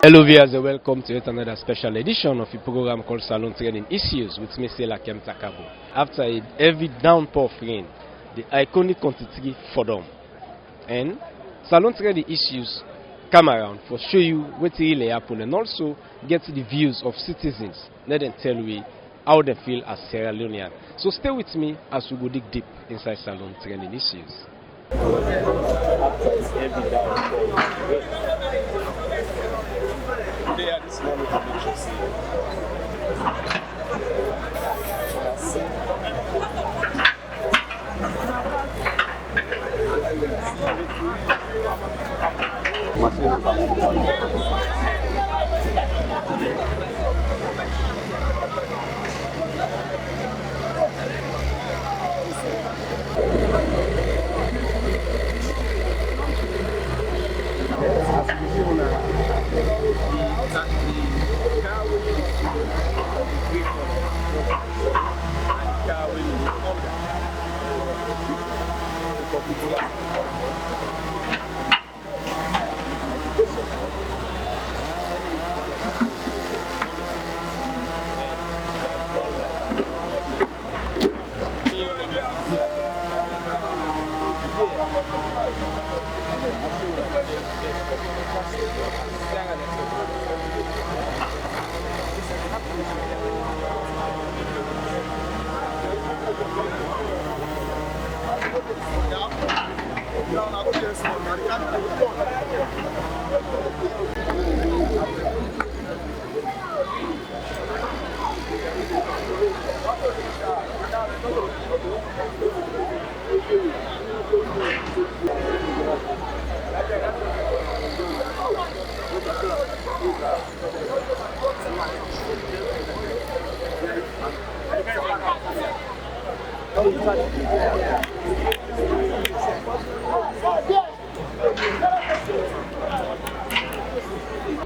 Hello viewers and welcome to yet another special edition of a program called Salone Trending Issues with me, Scyll Akempta-Kargbo. After a heavy downpour of rain, the iconic country Fordham and Salone Trending Issues come around for show you what really happened and also get the views of citizens. Let them tell you how they feel as Sierra Leoneans. So stay with me as we go dig deep inside Salone Trending Issues.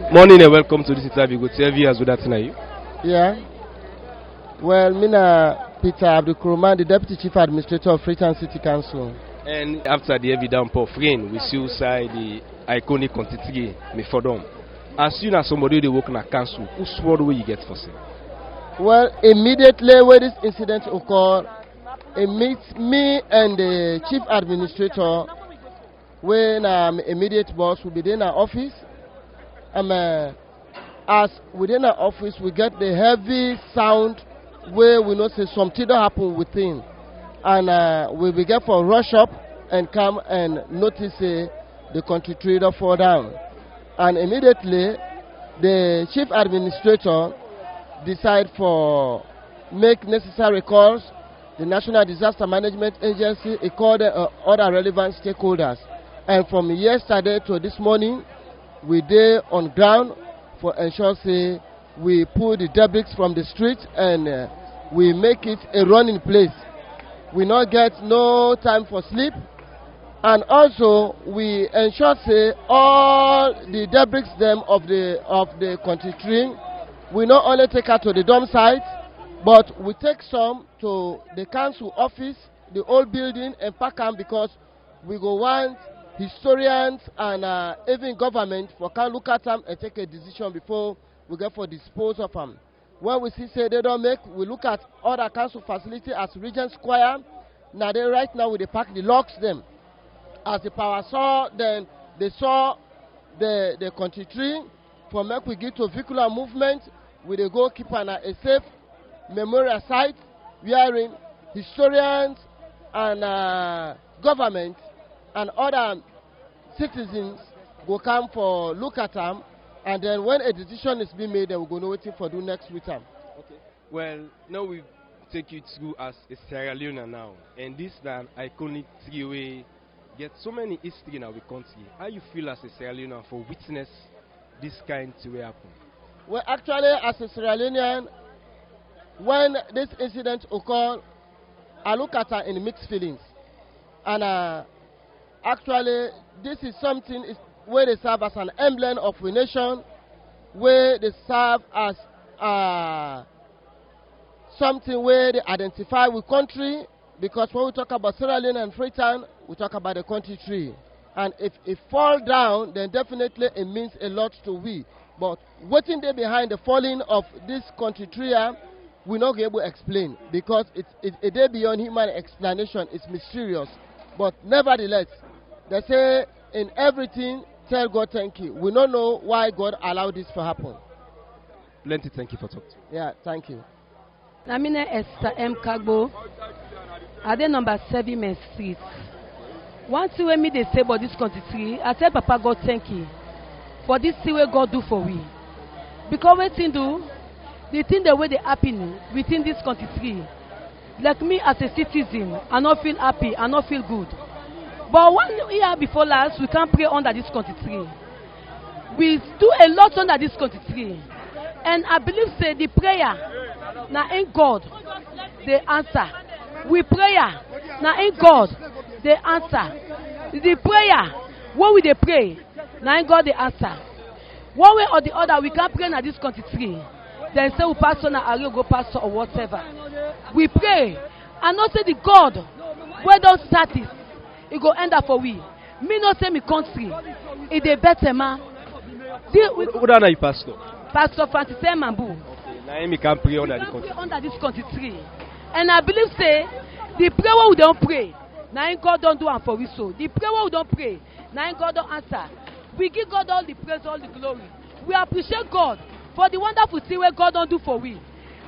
Morning and welcome to this interview. Good to have you as well tonight. Yeah. Well, Mina Peter Abdulkuruman, the Deputy Chief Administrator of Freetown City Council. And after the heavy downpour of rain, we still see the iconic country Fordham. As soon as somebody they work in a council, whose word will you get for say? Well, immediately when this incident occurred, me and the Chief Administrator, when immediate boss will be in our office. As within our office, we get the heavy sound where we know say something don't happen within, and we begin for rush up and come and notice the country trader fall down, and immediately the chief administrator decide for make necessary calls. The National Disaster Management Agency called other relevant stakeholders, and from yesterday to this morning, we dey on ground for ensure say we pull the debris from the street and we make it a running place. We not get no time for sleep, and also we ensure say all the debris them of the country tree, we not only take her to the dump site, but we take some to the council office, the old building, and pack them because we go want historians and even government for can look at them and take a decision before we get for dispose of them. When we see say they don't make, we look at other council facility as Regent Square. Now they right now with the pack the locks them. As the power saw, then they saw the country tree for make we get to vehicular movement. We they go keep a safe memorial site wherein historians and government and other citizens go come for look at them, and then when a decision is being made, they will go know what for do next with them. Okay. Well, now we take you through as a Sierra Leonean now, and this is an iconic three-way. Get so many history in our country. How you feel as a Sierra Leonean for witness this kind to happen? Well, actually, as a Sierra Leonean, when this incident occurred, I look at her in mixed feelings, and actually, this is something where they serve as an emblem of a nation, where they serve as something where they identify with country, because when we talk about Sierra Leone and Freetown, we talk about the country tree. And if it fall down, then definitely it means a lot to we. But waiting there behind the falling of this country tree, we not be able to explain because it day beyond human explanation. It's mysterious. But nevertheless, they say in everything, tell God thank you. We don't know why God allowed this to happen. Plenty thank you for talking. Yeah, thank you. Namine Esther M. Kargbo. Are they number 7 Main Street? One thing when me they say about this country, I tell Papa God thank you for this thing where God do for we. Because what thing do, the thing the way they happen within this country. Like me as a citizen, I not feel happy, I not feel good. But 1 year before last, we can't pray under this country. We do a lot under this country. And I believe say the prayer now in God the answer. We prayer now in God the answer. The prayer when we they pray now in God the answer. One way or the other we can't pray in this country. Then say we pastor na Ario go pastor or whatever. We pray and not say the God where don't start it, it go end up for we. Me not say me country, it a better man. Who are you, pastor? Pastor Francis Mambu. Now we can pray under this country. And I believe say the prayer we don't pray, now God don't do and for we so. The prayer we don't pray, now God don't answer. We give God all the praise, all the glory. We appreciate God for the wonderful thing where God don't do for we.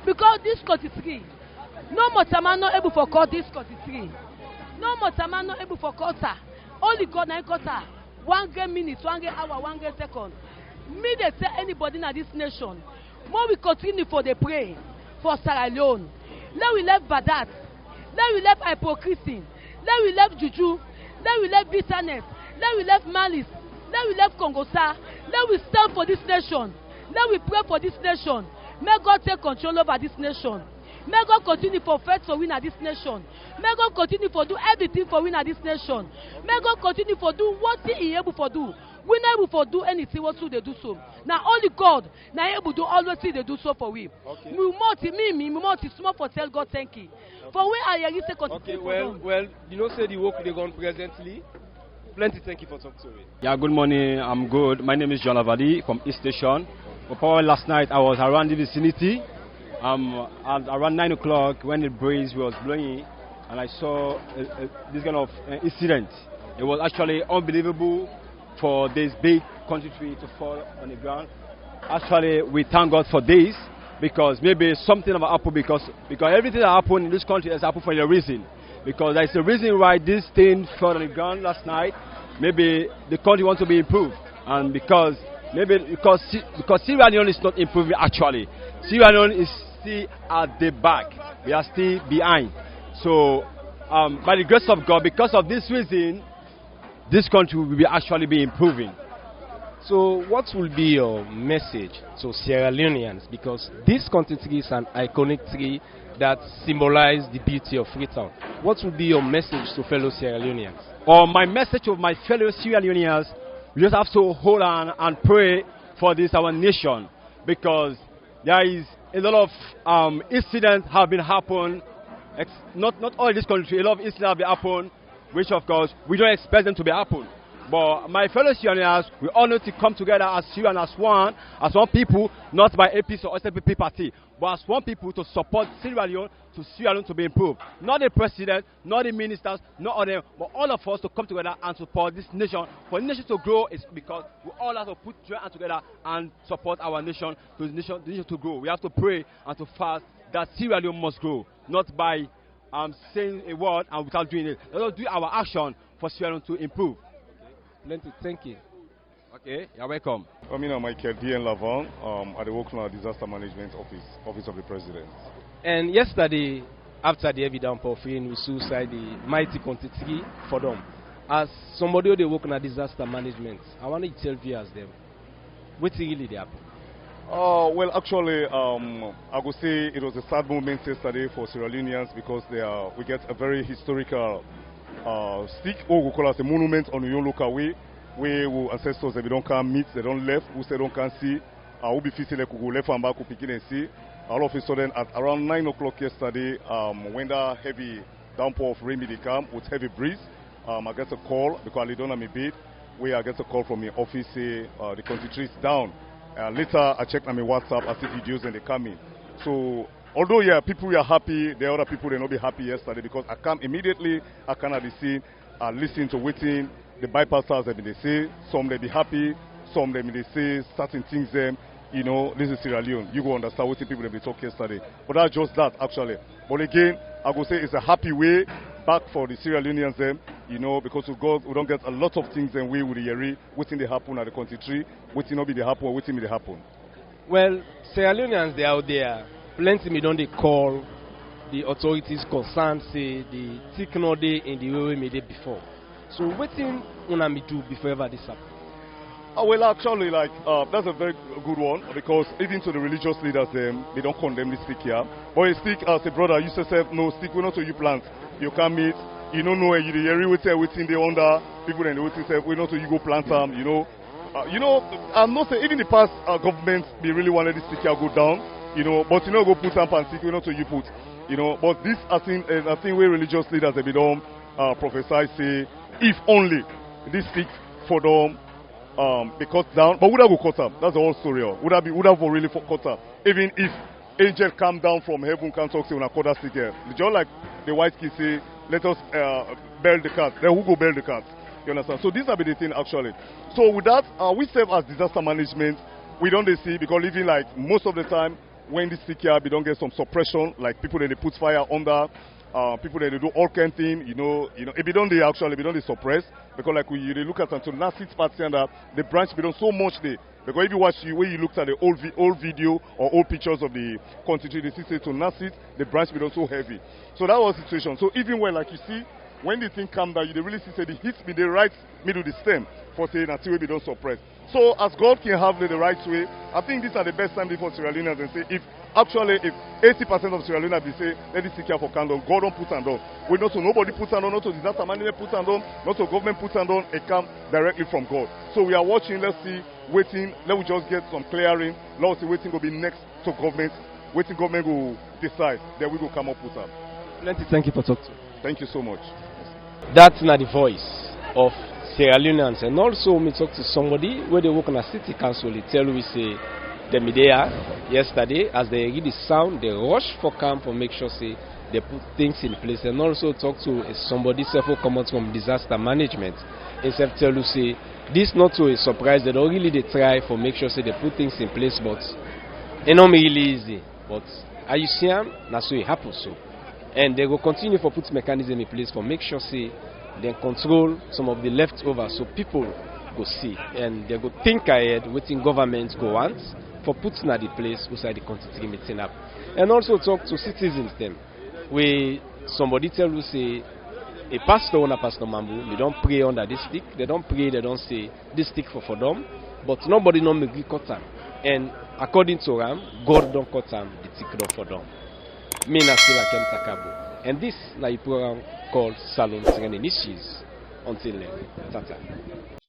Because this country, no more time not able for call this country. No more time not able for quarter. Only God na quarter. 1 great minute, 1 great hour, 1 great second. Me they say anybody in this nation. More we continue for the pray for Sierra Leone. Let we left Badat. Let we left hypocrisy. Let we left juju. Let we left bitterness. Let we left malice. Let we left Congosa. Let we stand for this nation. Let we pray for this nation. May God take control over this nation. May God continue for fight for win at this nation. May God continue for do everything for win at this nation. May God continue for do what He able for do. We not able for do anything what they do so. Now only God now able to always see they do so for we. Okay. Me multi small for tell God thank you. For where are you say continue. Okay, well, you know say the work they gone presently. Plenty thank you for talking to me. Yeah, good morning. I'm good. My name is John Avadi from East Station. Well, last night I was around the vicinity. At around 9 o'clock when the breeze was blowing, and I saw this kind of incident. It was actually unbelievable for this big country tree to fall on the ground. Actually, we thank God for this because maybe something will happen because everything that happened in this country has happened for a reason. Because there is a reason why this thing fell on the ground last night. Maybe the country wants to be improved, and because Sierra Leone is not improving actually. Sierra Leone is still at the back. We are still behind. So, by the grace of God, because of this reason, this country will actually be improving. So, what will be your message to Sierra Leoneans? Because this country tree is an iconic tree that symbolizes the beauty of Freetown. What will be your message to fellow Sierra Leoneans? My message to my fellow Sierra Leoneans, we just have to hold on and pray for this our nation, because there is a lot of incidents have been happened. Not all in this country. A lot of incidents have been happened, which of course we don't expect them to be happen. But my fellow Sierra we all need to come together as Sierra as one people, not by APC or SPP party, but as one people to support Sierra Leone to be improved. Not the president, not the ministers, not all them, but all of us to come together and support this nation. For the nation to grow is because we all have to put hands together and support our nation, the nation to grow. We have to pray and to fast that Sierra Leone must grow, not by saying a word and without doing it. Let us do our action for Sierra Leone to improve. Plenty, thank you. Okay, you're welcome. I'm Michael D.N. Lavon at the Workflow Disaster Management Office of the President. And yesterday, after the heavy downpour we suicide the mighty quantity for them. As somebody who work in disaster management, I want to tell you as them, what really happened? Well, actually, I would say it was a sad moment yesterday for Sierra Leoneans because we get a very historical stick, or we call it a monument on your local way, where our ancestors, if they don't come meet, they don't left, who say don't can see, who be facing like go left and back, who pick and see. All of a sudden, at around 9 o'clock yesterday, when the heavy downpour of rain did come with heavy breeze, I get a call because I done a bid. Where I get a call from the office say the country tree is down. Later I checked on my WhatsApp, I see videos and they come in. So although yeah, people were happy, the other people they not be happy yesterday because I come immediately, I can at the scene, I listen to waiting, the bypassers they say, some they be happy, some they say certain things them, you know, this is Sierra Leone. You go understand what people they be talk yesterday. But that's just that actually. But again, I go say it's a happy way back for the Sierra Leoneans them, you know, because we don't get a lot of things and we with the Yeri, waiting they happen at the country tree, waiting not be the happen, waiting be the happen. Well, Sierra Leoneans they out there, plenty me don't they call the authorities concerned say the tick no day in the way we made it before. So waiting una me do before ever this happen. Well, actually, like that's a very good one because even to the religious leaders, they don't condemn this stick here. But a stick, as a brother, you say, no stick, we're not to you plant. You can't meet. You don't know you the waiting the under people and the waiting say we're not to you go plant them. You know, I'm not saying even the past governments they really wanted this stick here go down. You know, but you know go put some and stick, we're not to you put. You know, but this I think where religious leaders have been prophesy say if only this stick for them. Be cut down, but would have go cut up? That's the whole story. Would have really cut up? Even if angel come down from heaven, can talk to you on a quarter stick here. Just like the white kids say, let us bury the cat. Then who go bury the cat? You understand? So these are the thing actually. So with that, we serve as disaster management. We don't see because even like most of the time when this stick here, we don't get some suppression, like people that they put fire under. People that they do all kind of things, you know, if you don't they suppress because like you look at until last 6 parts and the branch be done so much there because if you watch when you looked at the old video or old pictures of the country, they see to Nasit, the branch be done so heavy. So that was the situation. So even when like you see when the thing come down, you really see say the hit me the right middle the stem for saying until we don't suppress. So as God can have it the right way, I think these are the best time for Sierra Leoneans and say if 80% of Sierra Leoneans be say let this take care for candle, God don't put on down. We not to nobody puts on down, not to disaster management puts on down, not to government puts on down, it come directly from God. So we are watching, let's see, waiting, let we just get some clearing, let's see waiting will be next to government, waiting government will decide, then we will come up with that. Plenty thank you for talking. Thank you so much. That's not the voice of Sierra Leoneans, and also me talk to somebody where they work on a city council. They tell we say them there yesterday as they hear the sound, they rush for camp for make sure say they put things in place, and also talk to somebody who comes from disaster management. Instead tell you say this not so a surprise. They don't really they try for make sure say they put things in place, but it's not really easy. But as you see them, that's so it happens so, and they will continue for put mechanism in place for make sure say they control some of the leftovers so people go see and they go think ahead waiting government go want for putting at the place outside the country meeting up, and also talk to citizens them where somebody tell you say a pastor or a pastor Mambu they don't pray under this stick, they don't pray, they don't say this stick for them, but nobody know me cut them, and according to them God don't cut them the stick down for them. Me na Scyll Akempta-Kargbo, and this is a program called Salone Trending Issues. Until then, tata.